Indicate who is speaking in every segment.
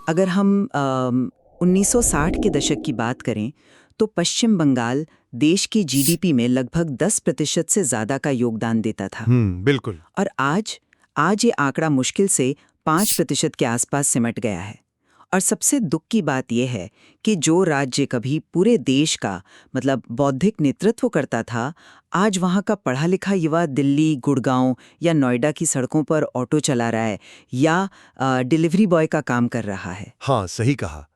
Speaker 1: अगर हम 1960 के दशक की बात करें तो पश्चिम बंगाल देश की जीडीपी में लगभग 10% से ज़्यादा का योगदान देता था।
Speaker 2: बिल्कुल।
Speaker 1: और आज ये आंकड़ा मुश्किल से 5% के आसपास सिमट गया है। और सबसे दुख की बात यह है कि जो राज्य कभी पूरे देश का मतलब बौद्धिक नेतृत्व करता था, आज वहाँ का पढ़ा लिखा युवा दिल्ली, गुड़गांव या नोएडा की सड़कों पर ऑटो चला रहा है या डिलीवरी बॉय का काम कर रहा है।
Speaker 2: हाँ, सही कहा।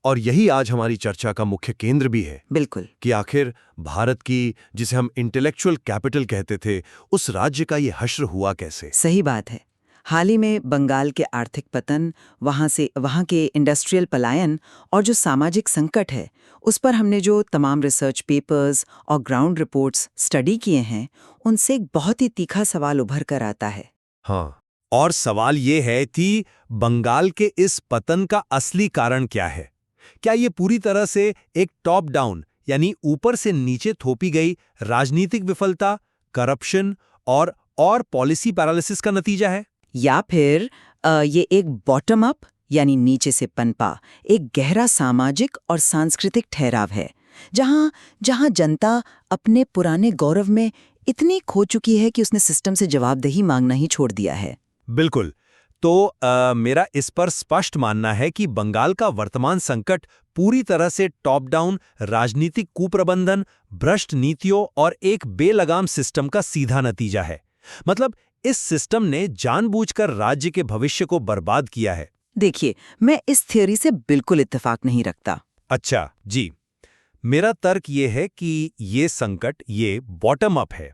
Speaker 2: और यही आज हमारी चर्चा का मुख्य केंद्र भी है
Speaker 1: बिल्कुल।
Speaker 2: कि आखिर भारत की, जिसे हम इंटेलेक्चुअल कैपिटल कहते थे, उस राज्य का ये हश्र हुआ कैसे।
Speaker 1: सही बात है। हाल ही में बंगाल के आर्थिक पतन, वहाँ के इंडस्ट्रियल पलायन और जो सामाजिक संकट है, उस पर हमने जो तमाम रिसर्च पेपर्स और ग्राउंड रिपोर्ट्स स्टडी किए हैं, उनसे एक बहुत ही तीखा सवाल उभर कर आता है।
Speaker 2: हाँ, और सवाल ये है कि बंगाल के इस पतन का असली कारण क्या है। क्या ये पूरी तरह से एक टॉप डाउन यानी ऊपर से नीचे थोपी गई राजनीतिक विफलता, करप्शन और पॉलिसी पैरालिसिस का नतीजा है,
Speaker 1: या फिर ये एक बॉटम अप यानी नीचे से पनपा एक गहरा सामाजिक और सांस्कृतिक ठहराव है, जहाँ जहाँ जनता अपने पुराने गौरव में इतनी खो चुकी है कि उसने सिस्टम से जवाबदेही मांगना ही छोड़ दिया है।
Speaker 2: बिल्कुल। तो मेरा इस पर स्पष्ट मानना है कि बंगाल का वर्तमान संकट पूरी तरह से टॉप डाउन राजनीतिक कुप्रबंधन, भ्रष्ट नीतियों और एक बेलगाम सिस्टम का सीधा नतीजा है। मतलब इस सिस्टम ने जानबूझकर राज्य के भविष्य को बर्बाद किया है।
Speaker 1: देखिए, मैं इस थ्योरी से बिल्कुल इत्तेफाक नहीं रखता।
Speaker 2: अच्छा जी, मेरा तर्क ये है कि ये संकट ये बॉटम अप है।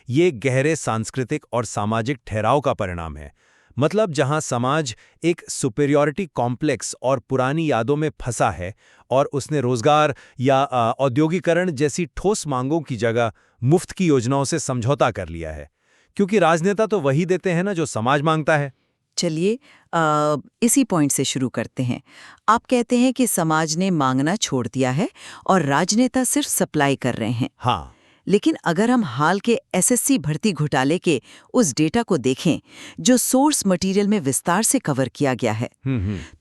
Speaker 2: ये गहरे सांस्कृतिक और सामाजिक ठहराव का परिणाम है। मतलब जहां समाज एक सुपेरियॉरिटी कॉम्प्लेक्स और पुरानी यादों में फंसा है और उसने रोजगार या औद्योगिकरण जैसी ठोस मांगों की जगह मुफ्त की योजनाओं से समझौता कर लिया है, क्योंकि राजनेता तो वही देते हैं ना जो समाज मांगता है।
Speaker 1: चलिए इसी पॉइंट से शुरू करते हैं। आप कहते हैं कि समाज ने मांगना छोड़ दिया है और राजनेता सिर्फ सप्लाई कर रहे हैं।
Speaker 2: हाँ।
Speaker 1: लेकिन अगर हम हाल के एसएससी भर्ती घोटाले के उस डेटा को देखें जो सोर्स मटेरियल में विस्तार से कवर किया गया है,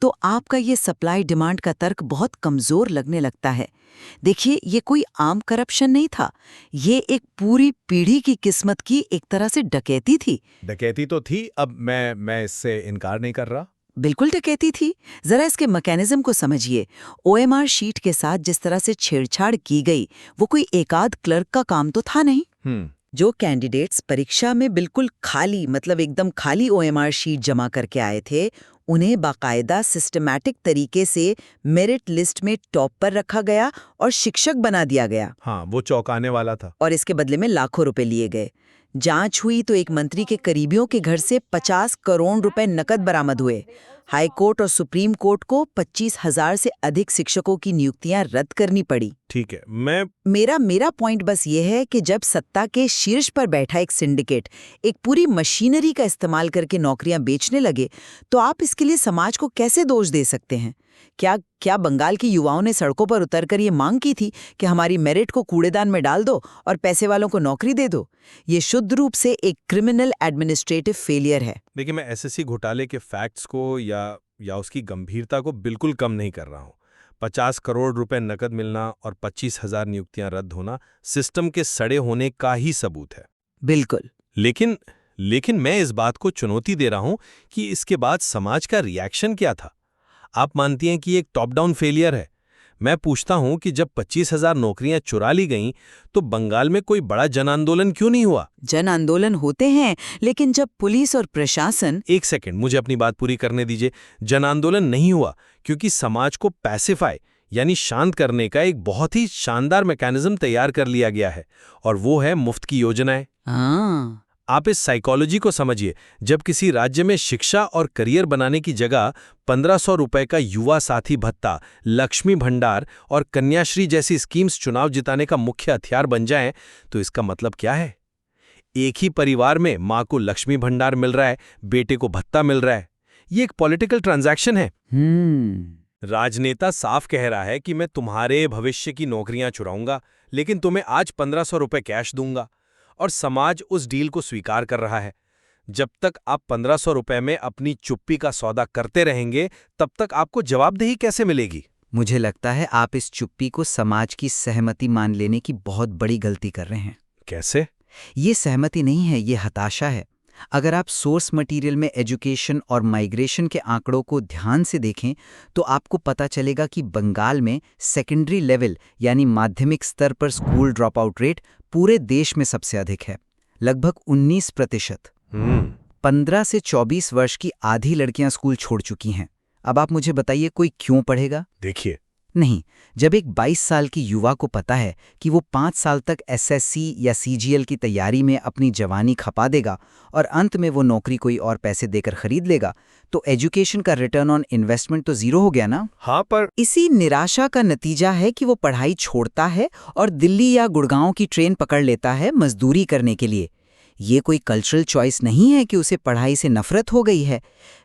Speaker 1: तो आपका ये सप्लाई डिमांड का तर्क बहुत कमजोर लगने लगता है। देखिए, ये कोई आम करप्शन नहीं था, ये एक पूरी पीढ़ी की किस्मत की एक तरह से डकैती थी।
Speaker 2: डकैती तो थी, अब मैं इससे इनकार नहीं कर रहा।
Speaker 1: बिल्कुल डकैती थी। जरा इसके मैकेनिज्म को समझिए। ओएमआर शीट के साथ जिस तरह से छेड़छाड़ की गई, वो कोई एकाध क्लर्क का काम तो था नहीं। जो कैंडिडेट्स परीक्षा में बिल्कुल खाली मतलब एकदम खाली ओएमआर शीट जमा करके आए थे, उन्हें बाकायदा सिस्टमैटिक तरीके से मेरिट लिस्ट में टॉप पर रखा गया और शिक्षक बना दिया गया।
Speaker 2: हाँ, वो चौंकाने वाला था।
Speaker 1: और इसके बदले में लाखों रुपए लिए गए। जांच हुई तो एक मंत्री के करीबियों के घर से 50 करोड़ रुपए नकद बरामद हुए। हाई कोर्ट और सुप्रीम कोर्ट को 25,000 से अधिक शिक्षकों की नियुक्तियां रद्द करनी पड़ी।
Speaker 2: ठीक है,
Speaker 1: मेरा पॉइंट बस ये है कि जब सत्ता के शीर्ष पर बैठा एक सिंडिकेट एक पूरी मशीनरी का इस्तेमाल करके नौकरियां बेचने लगे, तो आप इसके लिए समाज को कैसे दोष दे सकते हैं? क्या बंगाल के युवाओं ने सड़कों पर उतरकर ये मांग की थी कि हमारी मेरिट को कूड़ेदान में डाल दो और पैसे वालों को नौकरी दे दो? ये शुद्ध रूप से एक क्रिमिनल एडमिनिस्ट्रेटिव फेलियर है।
Speaker 2: देखिए, मैं एसएससी घोटाले के फैक्ट्स को या उसकी गंभीरता को बिल्कुल कम नहीं कर रहा हूँ। 50 करोड़ रुपए नकद मिलना और 25,000 नियुक्तियां रद्द होना सिस्टम के सड़े होने का ही सबूत है।
Speaker 1: बिल्कुल।
Speaker 2: लेकिन मैं इस बात को चुनौती दे रहा हूं कि इसके बाद समाज का रिएक्शन क्या था। आप मानती हैं कि एक टॉप डाउन फेलियर है। मैं पूछता हूं कि जब 25,000 नौकरियां चुरा ली गईं, तो बंगाल में कोई बड़ा जन आंदोलन क्यों नहीं हुआ?
Speaker 1: जन आंदोलन होते हैं, लेकिन जब पुलिस और प्रशासन...
Speaker 2: एक सेकंड, मुझे अपनी बात पूरी करने दीजिए। जन आंदोलन नहीं हुआ क्योंकि समाज को पैसिफाई यानी शांत करने का एक बहुत ही शानदार मैकेनिज्म तैयार कर लिया गया है, और वो है मुफ्त की योजनाएं।
Speaker 1: हाँ।
Speaker 2: आप इस साइकोलॉजी को समझिए। जब किसी राज्य में शिक्षा और करियर बनाने की जगह 1500 रुपए का युवा साथी भत्ता, लक्ष्मी भंडार और कन्याश्री जैसी स्कीम्स चुनाव जिताने का मुख्य हथियार बन जाएं, तो इसका मतलब क्या है? एक ही परिवार में मां को लक्ष्मी भंडार मिल रहा है, बेटे को भत्ता मिल रहा है। ये एक पॉलिटिकल ट्रांजैक्शन है। राजनेता साफ कह रहा है कि मैं तुम्हारे भविष्य की नौकरियां चुराऊंगा, लेकिन तुम्हें आज 1500 रुपए कैश दूंगा, और समाज उस डील को स्वीकार कर रहा है। जब तक आप 1500 रुपए में अपनी चुप्पी का सौदा करते रहेंगे, तब तक आपको जवाबदेही कैसे मिलेगी?
Speaker 3: मुझे लगता है आप इस चुप्पी को समाज की सहमति मान लेने की बहुत बड़ी गलती कर रहे हैं।
Speaker 2: कैसे?
Speaker 3: ये सहमति नहीं है, ये हताशा है। अगर आप सोर्स मटेरियल में एजुकेशन और माइग्रेशन के आंकड़ों को ध्यान से देखें तो आपको पता चलेगा कि बंगाल में सेकेंडरी लेवल यानी माध्यमिक स्तर पर स्कूल ड्रॉप आउट रेट पूरे देश में सबसे अधिक है, लगभग 19%। 15 से 24 वर्ष की आधी लड़कियां स्कूल छोड़ चुकी हैं। अब आप मुझे बताइए कोई क्यों पढ़ेगा?
Speaker 2: देखिए,
Speaker 3: नहीं, जब एक 22 साल की युवा को पता है कि वो 5 साल तक एसएससी या सीजीएल की तैयारी में अपनी जवानी खपा देगा और अंत में वो नौकरी कोई और पैसे देकर खरीद लेगा, तो एजुकेशन का रिटर्न ऑन इन्वेस्टमेंट तो जीरो हो गया ना।
Speaker 2: हाँ, पर
Speaker 3: इसी निराशा का नतीजा है कि वो पढ़ाई छोड़ता है और दिल्ली या गुड़गांव की ट्रेन पकड़ लेता है मजदूरी करने के लिए। ये कोई कल्चरल चॉइस नहीं है कि उसे पढ़ाई से नफरत हो गई है।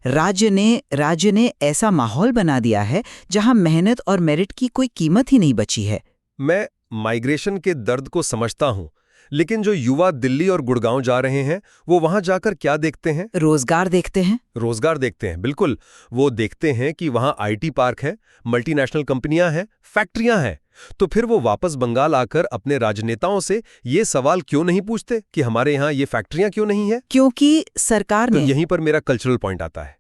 Speaker 3: राज्य ने ऐसा माहौल बना दिया है जहां मेहनत और मेरिट की कोई कीमत ही नहीं बची है।
Speaker 4: मैं माइग्रेशन के दर्द को समझता हूं, लेकिन जो युवा दिल्ली और गुड़गांव जा रहे हैं वो वहां जाकर क्या देखते हैं?
Speaker 3: रोजगार देखते हैं।
Speaker 4: रोजगार देखते हैं, बिल्कुल। वो देखते हैं कि वहां आईटी पार्क है, मल्टीनेशनल कंपनियां हैं, फैक्ट्रियां हैं। तो फिर वो वापस बंगाल आकर अपने राजनेताओं से ये सवाल क्यों नहीं पूछते कि हमारे यहाँ ये फैक्ट्रियां क्यों नहीं है?
Speaker 3: क्योंकि सरकार
Speaker 4: तो
Speaker 3: ने
Speaker 4: यहीं पर मेरा कल्चरल पॉइंट आता है।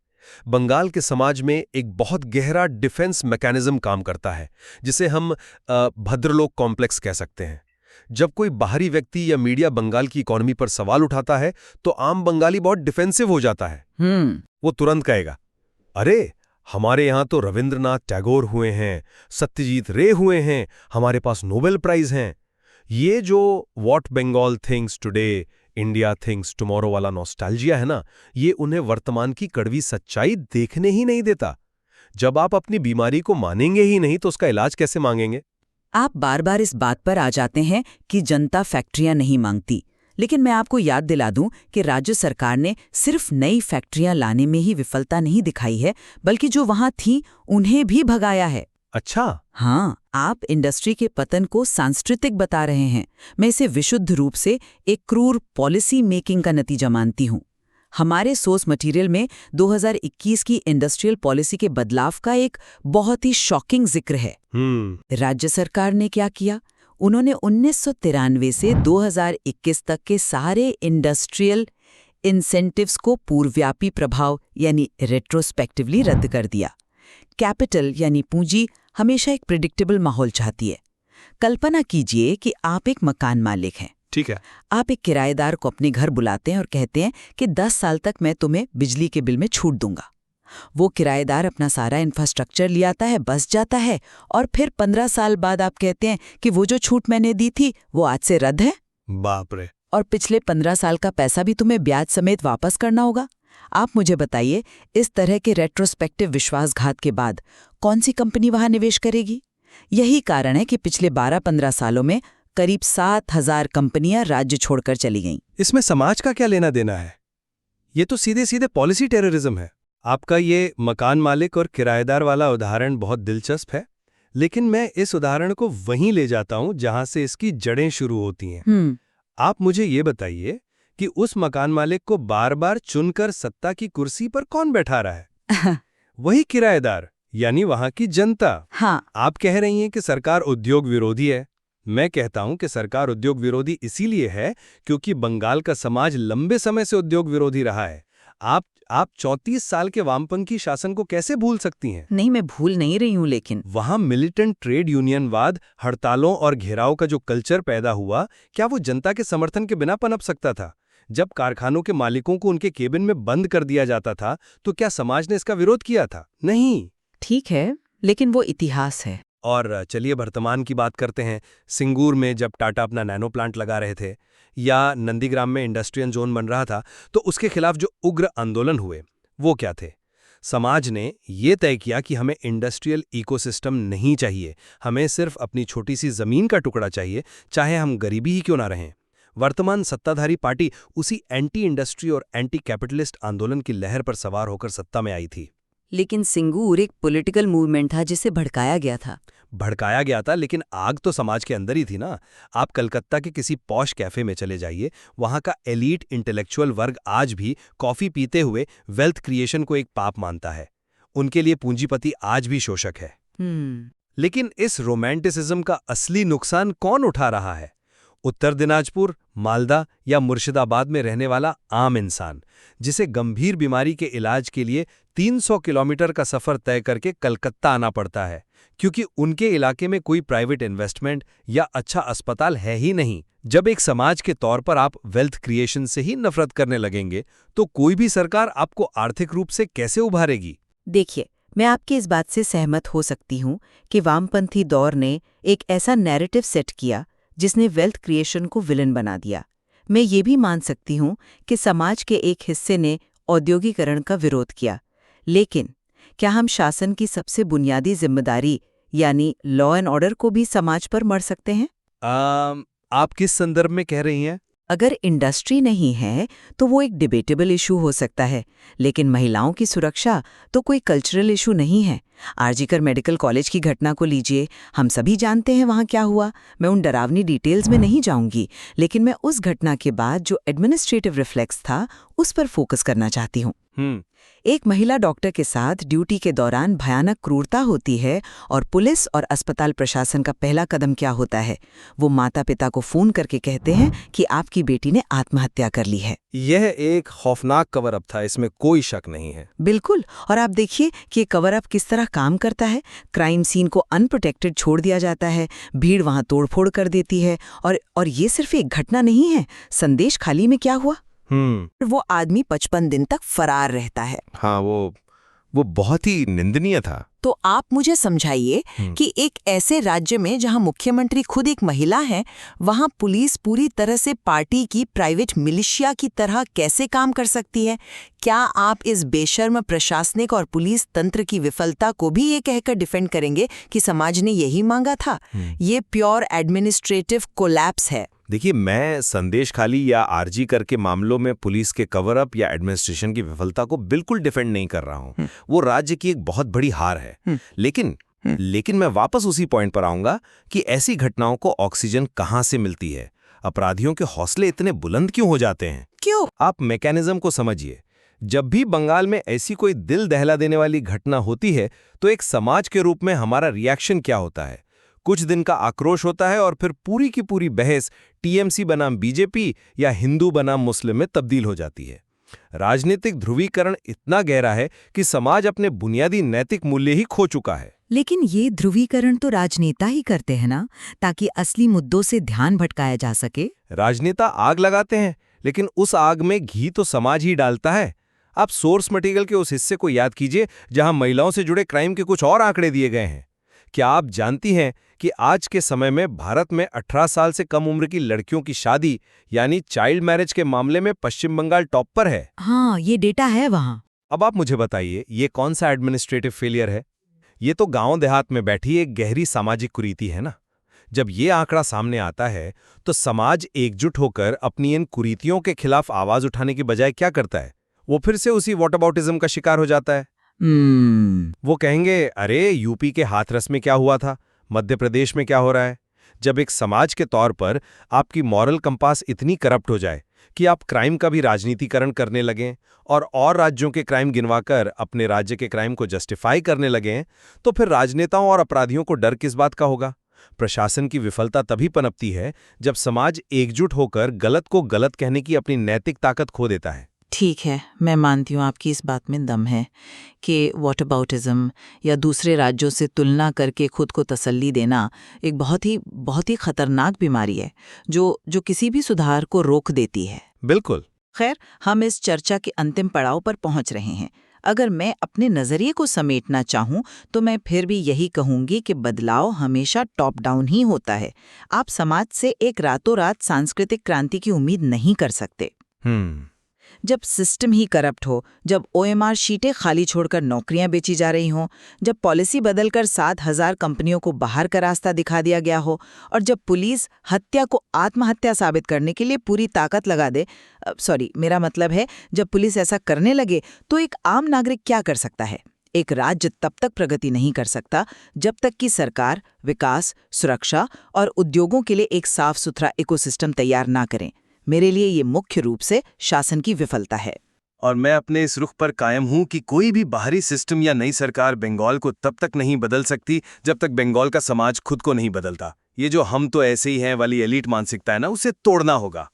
Speaker 4: बंगाल के समाज में एक बहुत गहरा डिफेंस मैकेनिज्म काम करता है, जिसे हम भद्रलोक कॉम्प्लेक्स कह सकते हैं। जब कोई बाहरी व्यक्ति या मीडिया बंगाल की इकोनॉमी पर सवाल उठाता है तो आम बंगाली बहुत डिफेंसिव हो जाता है। वो तुरंत कहेगा, अरे हमारे यहाँ तो रविंद्रनाथ टैगोर हुए हैं, सत्यजीत रे हुए हैं, हमारे पास नोबेल प्राइज हैं। ये जो what Bengal thinks today India thinks tomorrow वाला नॉस्टैल्जिया है ना, ये उन्हें वर्तमान की कड़वी सच्चाई देखने ही नहीं देता। जब आप अपनी बीमारी को मानेंगे ही नहीं तो उसका इलाज कैसे मांगेंगे?
Speaker 1: आप बार बार इस बात पर आ जाते हैं कि जनता फैक्ट्रियां नहीं मांगती, लेकिन मैं आपको याद दिला दूं कि राज्य सरकार ने सिर्फ नई फैक्ट्रियां लाने में ही विफलता नहीं दिखाई है, बल्कि जो वहां थीं उन्हें भी भगाया है।
Speaker 4: अच्छा,
Speaker 1: हाँ, आप इंडस्ट्री के पतन को सांस्कृतिक बता रहे हैं। मैं इसे विशुद्ध रूप से एक क्रूर पॉलिसी मेकिंग का नतीजा मानती हूँ। हमारे सोर्स मटेरियल में 2021 की इंडस्ट्रियल पॉलिसी के बदलाव का एक बहुत ही शॉकिंग जिक्र है। राज्य सरकार ने क्या किया? उन्होंने 1993 से 2021 तक के सारे इंडस्ट्रियल इंसेंटिव्स को पूर्वव्यापी प्रभाव यानी रेट्रोस्पेक्टिवली रद्द कर दिया। कैपिटल यानी पूंजी हमेशा एक प्रिडिक्टेबल माहौल चाहती है। कल्पना कीजिए कि आप एक मकान मालिक हैं।
Speaker 4: ठीक है।
Speaker 1: आप एक किराएदार को अपने घर बुलाते हैं और कहते हैं कि 10 साल तक मैं तुम्हें बिजली के बिल में छूट दूंगा। वो किराएदार अपना सारा इंफ्रास्ट्रक्चर ले आता है, बस जाता है, और फिर 15 साल बाद आप कहते हैं कि वो जो छूट मैंने दी थी वो आज से रद्द है।
Speaker 4: बाप रे।
Speaker 1: और पिछले 15 साल का पैसा भी तुम्हें ब्याज समेत वापस करना होगा। आप मुझे बताइए, इस तरह के रेट्रोस्पेक्टिव विश्वासघात के बाद कौन सी कंपनी वहां निवेश करेगी? यही कारण है कि पिछले 12-15 सालों में करीब 7,000 कंपनियां राज्य छोड़कर चली गईं।
Speaker 4: इसमें समाज का क्या लेना देना है? ये तो सीधे सीधे पॉलिसी टेररिज्म है। आपका ये मकान मालिक और किराएदार वाला उदाहरण बहुत दिलचस्प है, लेकिन मैं इस उदाहरण को वहीं ले जाता हूं जहां से इसकी जड़ें शुरू होती हैं। आप मुझे ये बताइए कि उस मकान मालिक को बार बार चुनकर सत्ता की कुर्सी पर कौन बैठा रहा है? वही किराएदार, यानी वहां की जनता।
Speaker 1: हाँ।
Speaker 4: आप कह रही हैं कि सरकार उद्योग विरोधी है। मैं कहता हूं कि सरकार उद्योग विरोधी इसीलिए है क्योंकि बंगाल का समाज लंबे समय से उद्योग विरोधी रहा है। आप 34 साल के वामपंथी शासन को कैसे भूल सकती हैं?
Speaker 1: नहीं, मैं भूल नहीं रही हूं, लेकिन
Speaker 4: वहां मिलिटेंट ट्रेड यूनियनवाद, हड़तालों और घेराव का जो कल्चर पैदा हुआ, क्या वो जनता के समर्थन के बिना पनप सकता था? जब कारखानों के मालिकों को उनके केबिन में बंद कर दिया जाता था तो क्या समाज ने इसका विरोध किया था? नहीं।
Speaker 1: ठीक है, लेकिन वो इतिहास है।
Speaker 4: और चलिए वर्तमान की बात करते हैं। सिंगूर में जब टाटा अपना नैनो प्लांट लगा रहे थे या नंदीग्राम में इंडस्ट्रियल जोन बन रहा था तो उसके खिलाफ जो उग्र आंदोलन हुए वो क्या थे? समाज ने ये तय किया कि हमें इंडस्ट्रियल इकोसिस्टम नहीं चाहिए, हमें सिर्फ अपनी छोटी सी जमीन का टुकड़ा चाहिए, चाहे हम गरीबी ही क्यों ना रहें। वर्तमान सत्ताधारी पार्टी उसी एंटी इंडस्ट्री और एंटी कैपिटलिस्ट आंदोलन की लहर पर सवार होकर सत्ता में आई थी।
Speaker 1: लेकिन सिंगूर एक पॉलिटिकल मूवमेंट था जिसे भड़काया गया था।
Speaker 2: भड़काया गया था, लेकिन आग तो समाज के अंदर ही थी ना। आप कलकत्ता के किसी पॉश कैफे में चले जाइए, वहाँ का एलीट इंटेलेक्चुअल वर्ग आज भी कॉफ़ी पीते हुए वेल्थ क्रिएशन को एक पाप मानता है। उनके लिए पूंजीपति आज भी शोषक है। लेकिन इस रोमांटिसिज्म का असली नुकसान कौन उठा रहा है? उत्तर दिनाजपुर, मालदा या मुर्शिदाबाद में रहने वाला आम इंसान, जिसे गंभीर बीमारी के इलाज के लिए 300 किलोमीटर का सफर तय करके कलकत्ता आना पड़ता है, क्योंकि उनके इलाके में कोई प्राइवेट इन्वेस्टमेंट या अच्छा अस्पताल है ही नहीं। जब एक समाज के तौर पर आप वेल्थ क्रिएशन से ही नफरत करने लगेंगे, तो कोई भी सरकार आपको आर्थिक रूप से कैसे उभारेगी?
Speaker 1: देखिए, मैं आपकी इस बात से सहमत हो सकती हूँ कि वामपंथी दौर ने एक ऐसा नैरेटिव सेट किया जिसने वेल्थ क्रिएशन को विलन बना दिया। मैं ये भी मान सकती हूँ कि समाज के एक हिस्से ने औद्योगिकरण का विरोध किया। लेकिन क्या हम शासन की सबसे बुनियादी जिम्मेदारी यानी लॉ एंड ऑर्डर को भी समाज पर मढ़ सकते हैं?
Speaker 2: आप किस संदर्भ में कह रही हैं?
Speaker 1: अगर इंडस्ट्री नहीं है तो वो एक डिबेटेबल इशू हो सकता है, लेकिन महिलाओं की सुरक्षा तो कोई कल्चरल इशू नहीं है। आरजीकर मेडिकल कॉलेज की घटना को लीजिए, हम सभी जानते हैं वहाँ क्या हुआ। मैं उन डरावनी डिटेल्स में नहीं जाऊंगी, लेकिन मैं उस घटना के बाद जो एडमिनिस्ट्रेटिव रिफ्लेक्स था उस पर फोकस करना चाहती हूँ। एक महिला डॉक्टर के साथ ड्यूटी के दौरान भयानक क्रूरता होती है और पुलिस और अस्पताल प्रशासन का पहला कदम क्या होता है? वो माता पिता को फोन करके कहते हैं कि आपकी बेटी ने आत्महत्या कर ली है।
Speaker 2: यह एक खौफनाक कवर अप था, इसमें कोई शक नहीं है।
Speaker 1: बिल्कुल, और आप देखिए कि ये कवर अप किस तरह काम करता है। क्राइम सीन को अनप्रोटेक्टेड छोड़ दिया जाता है, भीड़ वहां तोड़फोड़ कर देती है, और ये सिर्फ एक घटना नहीं है। संदेश खाली में क्या हुआ? वो आदमी 55 दिन तक फरार रहता है।
Speaker 4: हाँ, वो बहुत ही निंदनीय था।
Speaker 1: तो आप मुझे समझाइए कि एक ऐसे राज्य में जहां मुख्यमंत्री खुद एक महिला है, वहां पुलिस पूरी तरह से पार्टी की प्राइवेट मिलिशिया की तरह कैसे काम कर सकती है? क्या आप इस बेशर्म प्रशासनिक और पुलिस तंत्र की विफलता को भी ये कहकर डिफेंड करेंगे कि समाज ने यही मांगा था? ये प्योर एडमिनिस्ट्रेटिव कोलैप्स है।
Speaker 4: देखिए, मैं संदेश खाली या आरजी करके मामलों में पुलिस के कवर अप या एडमिनिस्ट्रेशन की विफलता को बिल्कुल डिफेंड नहीं कर रहा हूं। वो राज्य की एक बहुत बड़ी हार है। लेकिन मैं वापस उसी पॉइंट पर आऊंगा कि ऐसी घटनाओं को ऑक्सीजन कहां से मिलती है? अपराधियों के हौसले इतने बुलंद क्यों हो जाते हैं?
Speaker 1: क्यों?
Speaker 4: आप मैकेनिज्म को समझिए। जब भी बंगाल में ऐसी कोई दिल दहला देने वाली घटना होती है, तो एक समाज के रूप में हमारा रिएक्शन क्या होता है? कुछ दिन का आक्रोश होता है और फिर पूरी की पूरी बहस टीएमसी बनाम बीजेपी या हिंदू बनाम मुस्लिम में तब्दील हो जाती है। राजनीतिक ध्रुवीकरण इतना गहरा है कि समाज अपने बुनियादी नैतिक मूल्य ही खो चुका है।
Speaker 5: लेकिन ये ध्रुवीकरण तो राजनेता ही करते हैं ना, ताकि असली मुद्दों से ध्यान भटकाया जा सके।
Speaker 4: राजनेता आग लगाते हैं, लेकिन उस आग में घी तो समाज ही डालता है। आप सोर्स मटेरियल के उस हिस्से को याद कीजिए जहां महिलाओं से जुड़े क्राइम के कुछ और आंकड़े दिए गए हैं। क्या आप जानती हैं कि आज के समय में भारत में 18 साल से कम उम्र की लड़कियों की शादी यानी चाइल्ड मैरिज के मामले में पश्चिम बंगाल टॉप पर है?
Speaker 5: हाँ, ये डेटा है वहाँ।
Speaker 4: अब आप मुझे बताइए, ये कौन सा एडमिनिस्ट्रेटिव फेलियर है? ये तो गांव देहात में बैठी एक गहरी सामाजिक कुरीति है ना। जब ये आंकड़ा सामने आता है तो समाज एकजुट होकर अपनी इन कुरीतियों के खिलाफ आवाज उठाने की बजाय क्या करता है? वो फिर से उसी वॉटअबाउटिज्म का शिकार हो जाता है। वो कहेंगे, अरे यूपी के हाथरस में क्या हुआ था, मध्य प्रदेश में क्या हो रहा है? जब एक समाज के तौर पर आपकी मॉरल कंपास इतनी करप्ट हो जाए कि आप क्राइम का भी राजनीतिकरण करने लगें और राज्यों के क्राइम गिनवाकर अपने राज्य के क्राइम को जस्टिफाई करने लगें, तो फिर राजनेताओं और अपराधियों को डर किस बात का होगा? प्रशासन की विफलता तभी पनपती है जब समाज एकजुट होकर गलत को गलत कहने की अपनी नैतिक ताकत खो देता है।
Speaker 1: ठीक है, मैं मानती हूँ आपकी इस बात में दम है कि व्हाटअबाउटिज्म या दूसरे राज्यों से तुलना करके खुद को तसल्ली देना एक बहुत ही खतरनाक बीमारी है जो किसी भी सुधार को रोक देती है।
Speaker 4: बिल्कुल।
Speaker 1: खैर, हम इस चर्चा के अंतिम पड़ाव पर पहुंच रहे हैं। अगर मैं अपने नजरिए को समेटना चाहूं तो मैं फिर भी यही कहूंगी कि बदलाव हमेशा टॉप डाउन ही होता है। आप समाज से एक रातों रात सांस्कृतिक क्रांति की उम्मीद नहीं कर सकते। जब सिस्टम ही करप्ट हो, जब OMR शीटें खाली छोड़कर नौकरियां बेची जा रही हों, जब पॉलिसी बदलकर 7,000 कंपनियों को बाहर का रास्ता दिखा दिया गया हो, और जब पुलिस हत्या को आत्महत्या साबित करने के लिए पूरी ताकत लगा दे, मेरा मतलब है जब पुलिस ऐसा करने लगे तो एक आम नागरिक क्या कर सकता है? एक राज्य तब तक प्रगति नहीं कर सकता जब तक कि सरकार विकास, सुरक्षा और उद्योगों के लिए एक साफ सुथरा इकोसिस्टम तैयार ना करें। मेरे लिए ये मुख्य रूप से शासन की विफलता है।
Speaker 4: और मैं अपने इस रुख पर कायम हूं कि कोई भी बाहरी सिस्टम या नई सरकार बंगाल को तब तक नहीं बदल सकती जब तक बंगाल का समाज खुद को नहीं बदलता। ये जो हम तो ऐसे ही हैं वाली एलीट मानसिकता है ना, उसे तोड़ना होगा।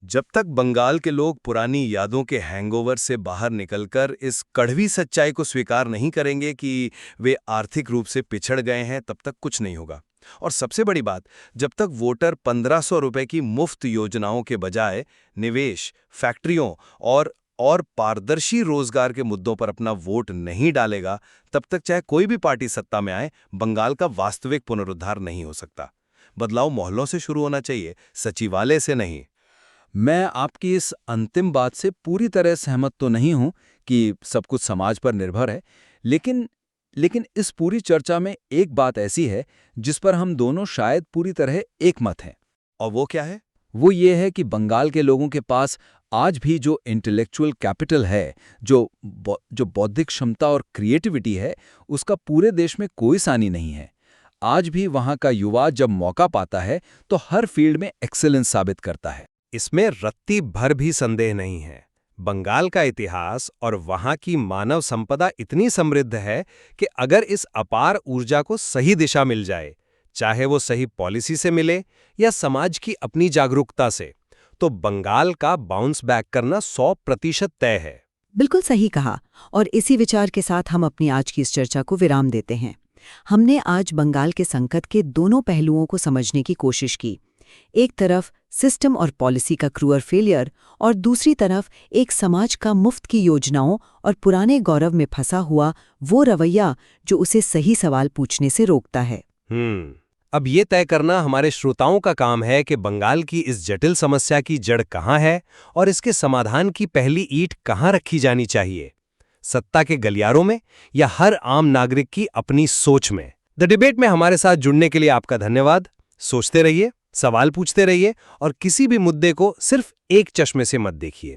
Speaker 4: जब तक बंगाल के लोग पुरानी यादों के हैंगओवर से बाहर निकलकर इस कड़वी सच्चाई को स्वीकार नहीं करेंगे कि वे आर्थिक रूप से पिछड़ गए हैं, तब तक कुछ नहीं होगा। और सबसे बड़ी बात, जब तक वोटर 1500 रुपए की मुफ्त योजनाओं के बजाय निवेश, फैक्ट्रियों और पारदर्शी रोजगार के मुद्दों पर अपना वोट नहीं डालेगा, तब तक चाहे कोई भी पार्टी सत्ता में आए, बंगाल का वास्तविक पुनरुद्धार नहीं हो सकता। बदलाव मोहल्लों से शुरू होना चाहिए, सचिवालय से नहीं।
Speaker 6: मैं आपकी इस अंतिम बात से पूरी तरह सहमत तो नहीं हूं कि सब कुछ समाज पर निर्भर है, लेकिन इस पूरी चर्चा में एक बात ऐसी है जिस पर हम दोनों शायद पूरी तरह एकमत हैं।
Speaker 4: और वो क्या है?
Speaker 6: वो ये है कि बंगाल के लोगों के पास आज भी जो इंटेलेक्चुअल कैपिटल है, जो बौद्धिक क्षमता और क्रिएटिविटी है, उसका पूरे देश में कोई सानी नहीं है। आज भी वहाँ का युवा जब मौका पाता है तो हर फील्ड में एक्सेलेंस साबित करता है।
Speaker 2: इसमें रत्ती भर भी संदेह नहीं है। बंगाल का इतिहास और वहाँ की मानव संपदा इतनी समृद्ध है कि अगर इस अपार ऊर्जा को सही दिशा मिल जाए, चाहे वो सही पॉलिसी से मिले या समाज की अपनी जागरूकता से, तो बंगाल का बाउंस बैक करना 100% तय है।
Speaker 5: बिल्कुल सही कहा। और इसी विचार के साथ हम अपनी आज की इस चर्चा को विराम देते हैं। हमने आज बंगाल के संकट के दोनों पहलुओं को समझने की कोशिश की। एक तरफ सिस्टम और पॉलिसी का क्रूअर फेलियर और दूसरी तरफ एक समाज का मुफ्त की योजनाओं और पुराने गौरव में फंसा हुआ वो रवैया जो उसे सही सवाल पूछने से रोकता है।
Speaker 2: अब ये तय करना हमारे श्रोताओं का काम है कि बंगाल की इस जटिल समस्या की जड़ कहाँ है और इसके समाधान की पहली ईंट कहाँ रखी जानी चाहिए, सत्ता के गलियारों में या हर आम नागरिक की अपनी सोच में। द डिबेट में हमारे साथ जुड़ने के लिए आपका धन्यवाद। सोचते रहिए, सवाल पूछते रहिए और किसी भी मुद्दे को सिर्फ एक चश्मे से मत देखिए।